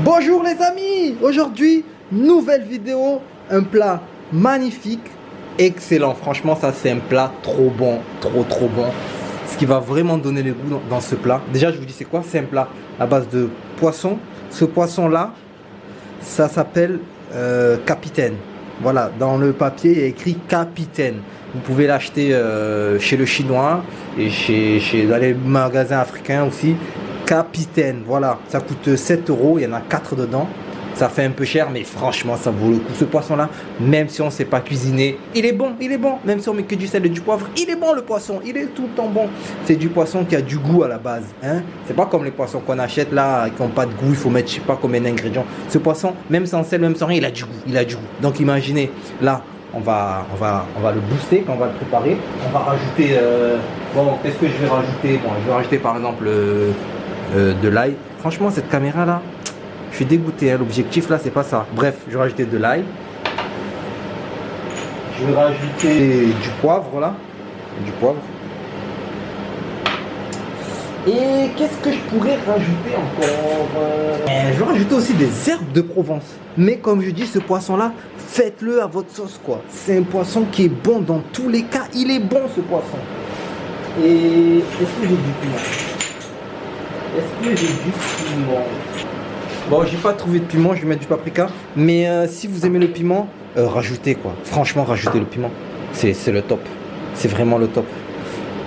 Bonjour les amis, aujourd'hui nouvelle vidéo, un plat magnifique, excellent, franchement ça c'est un plat trop bon, trop bon. Ce qui va vraiment donner le goût dans ce plat, déjà je vous dis c'est quoi, c'est un plat à base de poisson. Ce poisson là, ça s'appelle capitaine. Voilà, dans le papier il y a écrit capitaine. Vous pouvez l'acheter chez le chinois et dans les magasins africains aussi. Capitaine, voilà, ça coûte 7 euros, il y en a 4 dedans. Ça fait un peu cher, mais franchement, ça vaut le coup. Ce poisson-là, même si on ne sait pas cuisiner, il est bon. Même si on met que du sel et du poivre, il est bon le poisson, il est tout le temps bon. C'est du poisson qui a du goût à la base. Hein? C'est pas comme les poissons qu'on achète là, qui n'ont pas de goût, il faut mettre je sais pas combien d'ingrédients. Ce poisson, même sans sel, même sans rien, il a du goût. Donc imaginez, là, on va le booster quand on va le préparer. On va rajouter, bon, qu'est-ce que je vais rajouter? Bon, je vais rajouter par exemple de l'ail. Franchement, cette caméra là, je suis dégoûté, hein. L'objectif là c'est pas ça. Bref, je vais rajouter de l'ail, je vais rajouter du poivre là, et qu'est-ce que je pourrais rajouter encore? Je vais rajouter aussi des herbes de Provence. Mais comme je dis, ce poisson là, faites-le à votre sauce quoi. C'est un poisson qui est bon dans tous les cas, il est bon ce poisson. Et est-ce que j'ai du piment? Bon, j'ai pas trouvé de piment, je vais mettre du paprika. Mais si vous aimez le piment, rajoutez quoi. Franchement, rajoutez le piment. C'est le top. C'est vraiment le top.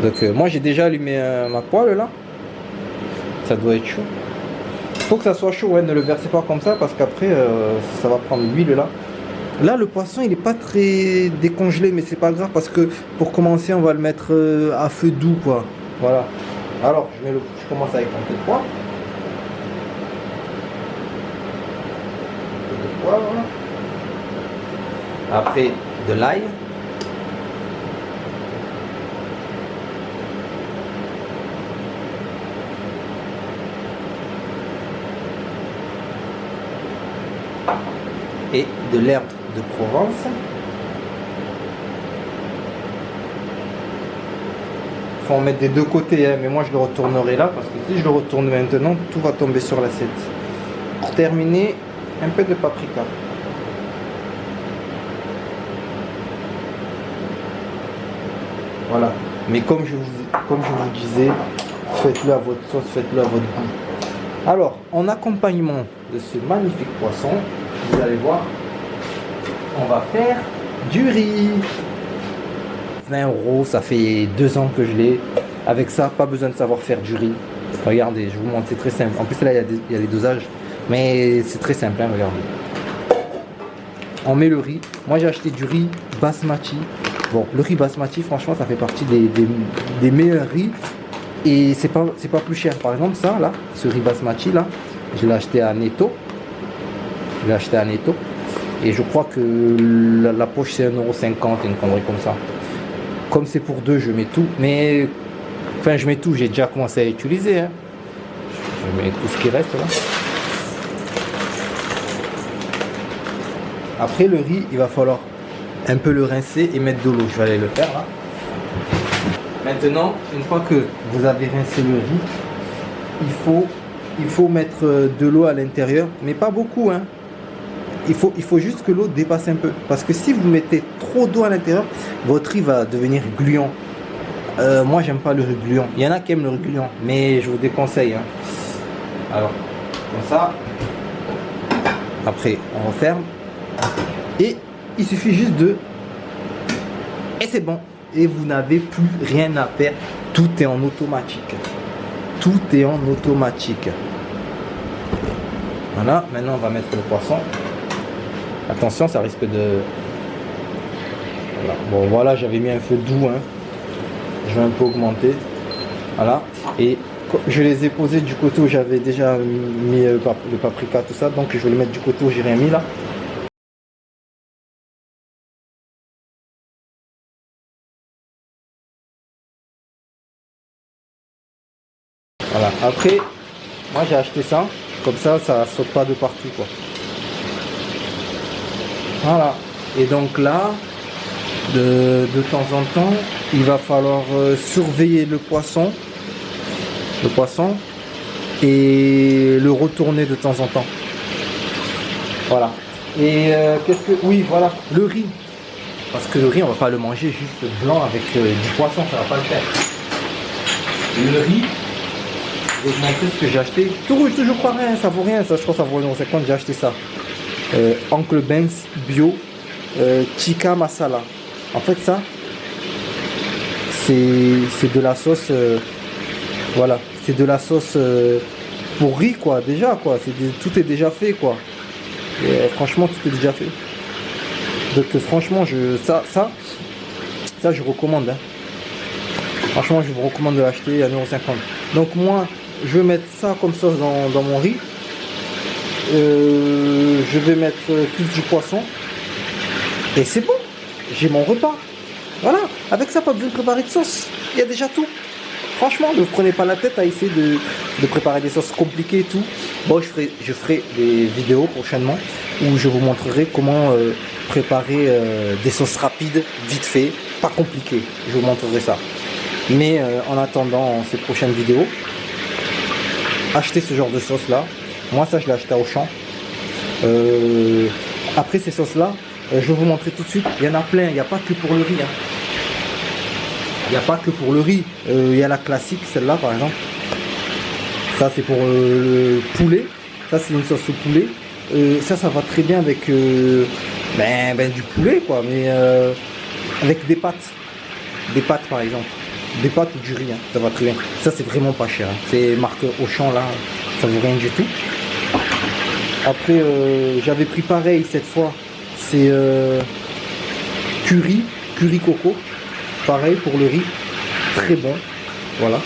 Donc moi j'ai déjà allumé ma poêle là. Ça doit être chaud. Faut que ça soit chaud, ouais, ne le versez pas comme ça parce qu'après ça va prendre l'huile là. Là le poisson il est pas très décongelé, mais c'est pas grave parce que pour commencer on va le mettre à feu doux quoi. Voilà. Alors, je commence avec un peu de poivre. Après, de l'ail. Et de l'herbe de Provence. Faut en mettre des deux côtés, hein, mais moi je le retournerai là parce que si je le retourne maintenant, tout va tomber sur l'assiette. Pour terminer, un peu de paprika. Voilà. Mais comme je vous disais, faites-le à votre sauce, faites-le à votre goût. Alors, en accompagnement de ce magnifique poisson, vous allez voir, on va faire du riz. 20 euros, ça fait 2 ans que je l'ai. Avec ça, pas besoin de savoir faire du riz. Regardez, je vous montre, c'est très simple. En plus là, il y a les dosages, mais c'est très simple, hein, regardez. On met le riz. Moi, j'ai acheté du riz basmati. Bon, le riz basmati, franchement, ça fait partie des meilleurs riz. Et c'est pas plus cher. Par exemple, ça, là, ce riz basmati, là, je l'ai acheté à Netto. Et je crois que la poche, c'est 1,50 €, une connerie comme ça. Comme c'est pour deux, je mets tout. Mais, enfin, je mets tout. J'ai déjà commencé à utiliser. Hein. Je mets tout ce qui reste là. Après, le riz, il va falloir un peu le rincer et mettre de l'eau. Je vais aller le faire là. Maintenant, une fois que vous avez rincé le riz, il faut mettre de l'eau à l'intérieur. Mais pas beaucoup, hein. Il faut juste que l'eau dépasse un peu. Parce que si vous mettez trop d'eau à l'intérieur, votre riz va devenir gluant. Moi, j'aime pas le riz gluant. Il y en a qui aiment le riz gluant, mais je vous déconseille. Hein. Alors, comme ça. Après, on referme. Et il suffit juste de... Et c'est bon. Et vous n'avez plus rien à faire. Tout est en automatique. Tout est en automatique. Voilà. Maintenant, on va mettre le poisson. Attention, ça risque de... Voilà. Bon, voilà, j'avais mis un feu doux. Hein. Je vais un peu augmenter. Voilà. Et je les ai posés du côté où j'avais déjà mis le paprika, tout ça. Donc, je vais les mettre du côté où j'ai rien mis là. Voilà. Après, moi, j'ai acheté ça. Comme ça, ça saute pas de partout, quoi. Voilà. Et donc là, de temps en temps, il va falloir surveiller le poisson et le retourner de temps en temps. Voilà. Et qu'est-ce que... Oui, voilà, le riz. Parce que le riz, on va pas le manger juste blanc avec du poisson, ça va pas le faire. Le riz, je vais vous montrer ce que j'ai acheté. Tout rouge, toujours pareil, ça vaut rien, ça je crois que ça vaut 1,50 €, j'ai acheté ça. Oncle Ben's bio, Tikka Masala. En fait ça, c'est de la sauce, voilà, c'est de la sauce pour riz quoi, déjà quoi, tout est déjà fait quoi. Et, franchement tout est déjà fait. Donc franchement ça je recommande. Hein. Franchement je vous recommande de l'acheter à 1,50 €. Donc moi je vais mettre ça comme sauce dans mon riz. Je vais mettre plus du poisson. Et c'est bon. J'ai mon repas. Voilà. Avec ça, pas besoin de préparer de sauce. Il y a déjà tout. Franchement, ne vous prenez pas la tête à essayer de préparer des sauces compliquées et tout. Bon, je ferai des vidéos prochainement où je vous montrerai comment préparer des sauces rapides, vite fait, pas compliquées. Je vous montrerai ça. Mais en attendant ces prochaines vidéos, achetez ce genre de sauce là. Moi, ça, je l'ai acheté à Auchan. Après ces sauces là, je vais vous montrer tout de suite. Il y en a plein. Il n'y a pas que pour le riz. Hein. Il n'y a pas que pour le riz. Il y a la classique, celle-là par exemple. Ça c'est pour le poulet. Ça c'est une sauce au poulet. Ça va très bien avec du poulet quoi. Mais avec des pâtes. Des pâtes par exemple. Des pâtes ou du riz. Hein. Ça va très bien. Ça c'est vraiment pas cher. Hein. C'est marqué Auchan là. Ça vaut rien du tout. Après j'avais pris pareil cette fois. C'est curry coco. Pareil pour le riz, très bon, voilà.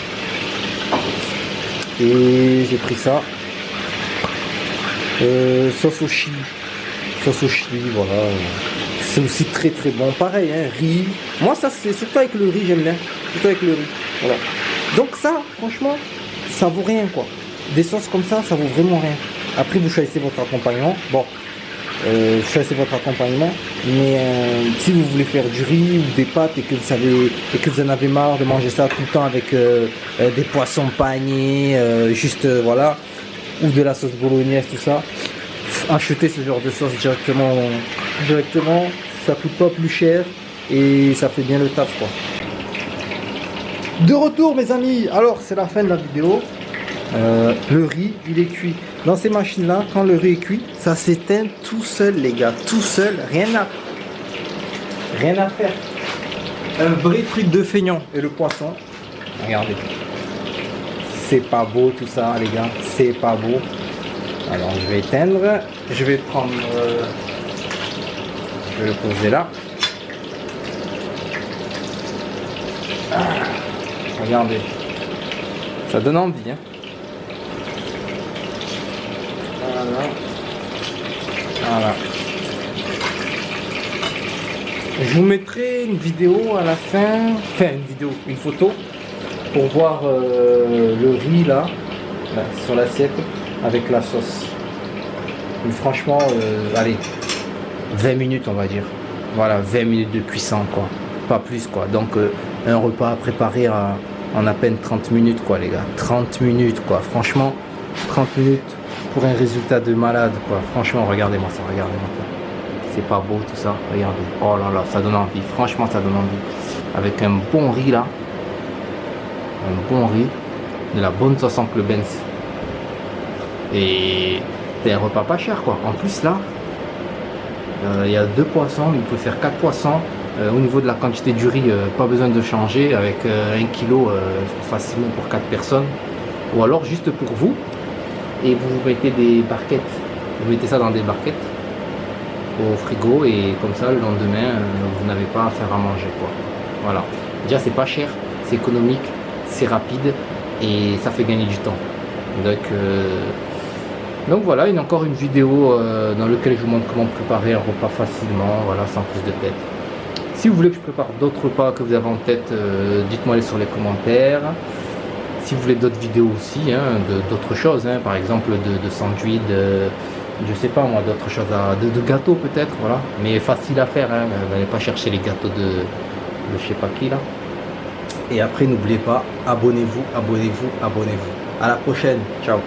Et j'ai pris ça. Sauce au chili, voilà. C'est aussi très très bon, pareil, hein, riz. Moi ça c'est surtout avec le riz, j'aime bien, surtout avec le riz, voilà. Donc ça, franchement, ça vaut rien quoi. Des sauces comme ça vaut vraiment rien. Après vous choisissez votre accompagnement. Bon. Choisissez votre accompagnement, mais si vous voulez faire du riz ou des pâtes et que vous en avez marre de manger ça tout le temps avec des poissons pagnés, voilà, ou de la sauce bolognaise, tout ça, achetez ce genre de sauce directement, ça coûte pas plus cher et ça fait bien le taf quoi. De retour mes amis, alors c'est la fin de la vidéo. Le riz il est cuit. Dans ces machines là, quand le riz est cuit, ça s'éteint tout seul les gars, tout seul, rien à faire. Un vrai truc de feignant. Et le poisson, regardez, c'est pas beau tout ça les gars, c'est pas beau. Alors je vais éteindre, je vais prendre, je vais le poser là. Regardez, ça donne envie hein. Voilà. Je vous mettrai une vidéo à la fin, une photo pour voir le riz là sur l'assiette avec la sauce. Mais franchement, allez, 20 minutes on va dire. Voilà, 20 minutes de cuisson quoi, pas plus quoi. Donc un repas à préparer en à peine 30 minutes quoi les gars. 30 minutes quoi, franchement, 30 minutes. Pour un résultat de malade quoi, franchement regardez-moi ça, c'est pas beau tout ça, regardez, oh là là, ça donne envie, franchement ça donne envie, avec un bon riz là, de la bonne sauce Oncle Ben's, et c'est un repas pas cher quoi. En plus là, il y a 2 poissons, il peut faire 4 poissons, au niveau de la quantité du riz, pas besoin de changer, avec 1 kg facilement pour 4 personnes, ou alors juste pour vous. Et vous mettez des barquettes, vous mettez ça dans des barquettes au frigo et comme ça le lendemain vous n'avez pas à faire à manger quoi. Voilà, déjà c'est pas cher, c'est économique, c'est rapide et ça fait gagner du temps. Donc voilà, il y a encore une vidéo dans laquelle je vous montre comment préparer un repas facilement, voilà, sans plus de tête. Si vous voulez que je prépare d'autres repas que vous avez en tête, dites-moi les sur les commentaires. Si vous voulez d'autres vidéos aussi, hein, d'autres choses, hein, par exemple de sandwich, je sais pas moi, d'autres choses, de gâteaux peut-être, voilà, mais facile à faire, hein, n'allez pas chercher les gâteaux de je sais pas qui là. Et après n'oubliez pas, abonnez-vous. À la prochaine, ciao.